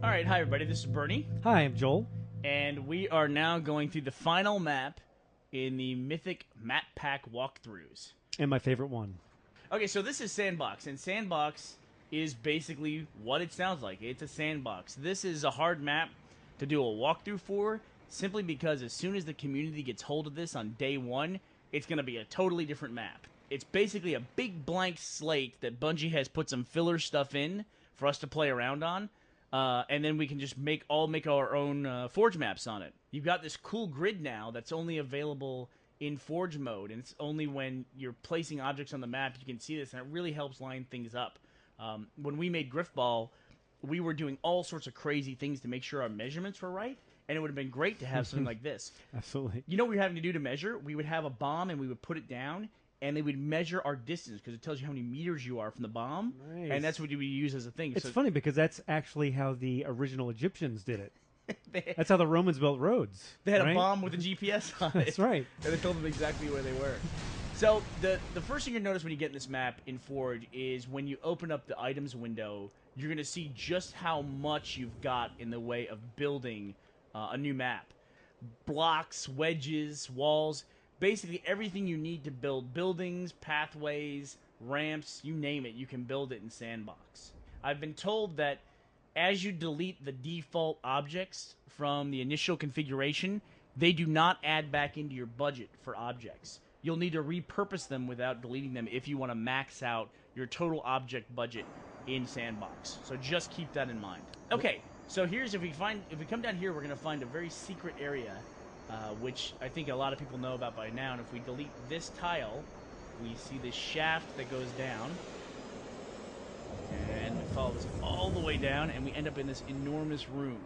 All right, hi everybody, this is Bernie. Hi, I'm Joel. And we are now going through the final map in the Mythic Map Pack walkthroughs. And my favorite one. Okay, so this is Sandbox, and Sandbox is basically what it sounds like. It's a sandbox. This is a hard map to do a walkthrough for, simply because as soon as the community gets hold of this on day one, it's going to be a totally different map. It's basically a big blank slate that Bungie has put some filler stuff in for us to play around on. And then we can just make our own Forge maps on it. You've got this cool grid now that's only available in Forge mode, and it's only when you're placing objects on the map you can see this, and it really helps line things up. When we made Griffball, we were doing all sorts of crazy things to make sure our measurements were right, and it would have been great to have something like this. Absolutely. You know what we were having to do to measure? We would have a bomb, and we would put it down, and they would measure our distance because it tells you how many meters you are from the bomb. Nice. And that's what we use as a thing. It's funny because that's actually how the original Egyptians did it. That's how the Romans built roads. They had right? a bomb with a GPS on it. That's right. And they told them exactly where they were. So the first thing you notice when you get in this map in Forge is when you open up the items window, you're going to see just how much you've got in the way of building a new map. Blocks, wedges, walls, basically everything you need to build buildings, pathways, ramps, you name it, you can build it in Sandbox. I've been told that as you delete the default objects from the initial configuration, they do not add back into your budget for objects. You'll need to repurpose them without deleting them if you want to max out your total object budget in Sandbox. So just keep that in mind. Okay, so here's if we come down here, we're going to find a very secret area, which I think a lot of people know about by now. And if we delete this tile, we see this shaft that goes down. And we follow this all the way down, and we end up in this enormous room.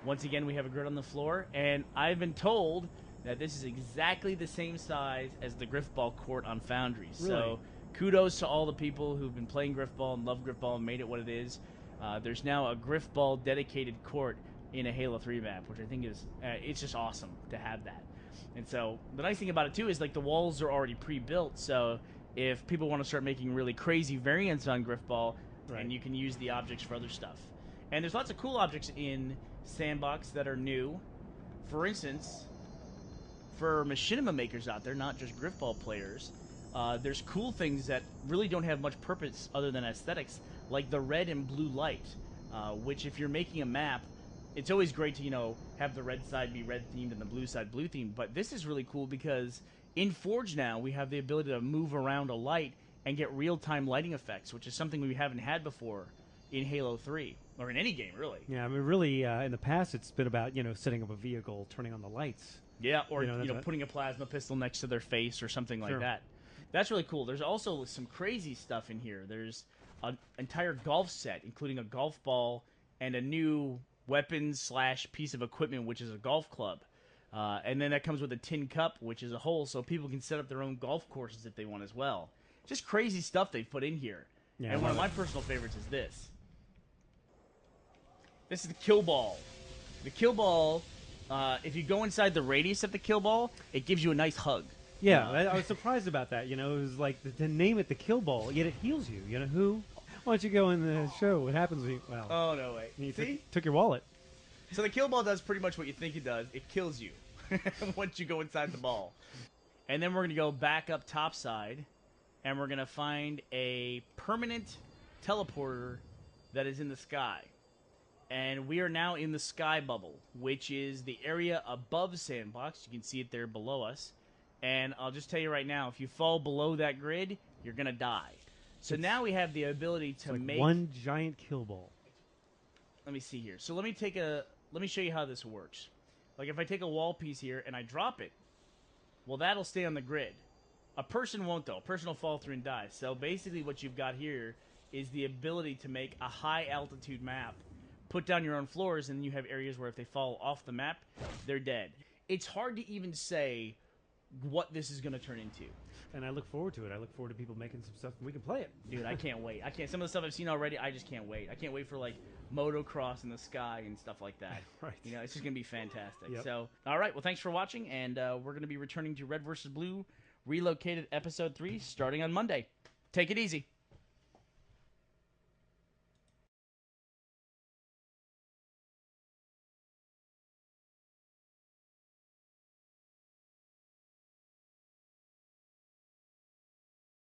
Once again, we have a grid on the floor, and I've been told that this is exactly the same size as the Griffball court on Foundries. Really? So kudos to all the people who've been playing Griffball and love Griffball and made it what it is. There's now a Griffball dedicated court in a Halo 3 map, which I think is it's just awesome to have that. And so the nice thing about it too is like the walls are already pre-built, so if people want to start making really crazy variants on Griffball, right, and you can use the objects for other stuff. And there's lots of cool objects in Sandbox that are new. For instance, for machinima makers out there, not just Griffball players, there's cool things that really don't have much purpose other than aesthetics, like the red and blue light, which if you're making a map, it's always great to, you know, have the red side be red themed and the blue side blue themed, but this is really cool because in Forge now we have the ability to move around a light and get real-time lighting effects, which is something we haven't had before in Halo 3, or in any game, really. Yeah, I mean, really, in the past, it's been about, setting up a vehicle, turning on the lights. Yeah, or, putting a plasma pistol next to their face or something like that. That's really cool. There's also some crazy stuff in here. There's an entire golf set, including a golf ball and a new weapons/piece of equipment, which is a golf club. And then that comes with a tin cup, which is a hole, so people can set up their own golf courses if they want as well. Just crazy stuff they've put in here. Yeah, and one of my personal favorites is this. This is the kill ball. The kill ball, if you go inside the radius of the kill ball, it gives you a nice hug. Yeah, I was surprised about that. It was like to name it the kill ball, yet it heals you. Who? Why don't you go in the show? What happens when you... Well, oh, no, wait. You See? Took your wallet. So the kill ball does pretty much what you think it does. It kills you once you go inside the ball. And then we're going to go back up topside, and we're going to find a permanent teleporter that is in the sky. And we are now in the sky bubble, which is the area above Sandbox. You can see it there below us. And I'll just tell you right now, if you fall below that grid, you're going to die. So now we have the ability to make one giant kill ball. Let me see here. So let me show you how this works. Like if I take a wall piece here and I drop it, well, that'll stay on the grid. A person won't, though. A person will fall through and die. So basically what you've got here is the ability to make a high-altitude map, put down your own floors, and you have areas where if they fall off the map, they're dead. It's hard to even say what this is going to turn into. And I look forward to it. I look forward to people making some stuff and we can play it. Dude, I can't wait. Some of the stuff I've seen already, I just can't wait. I can't wait for, like, motocross in the sky and stuff like that. Right. You know, it's just going to be fantastic. Yep. So, all right. Well, thanks for watching, and we're going to be returning to Red vs. Blue Relocated Episode 3 starting on Monday. Take it easy.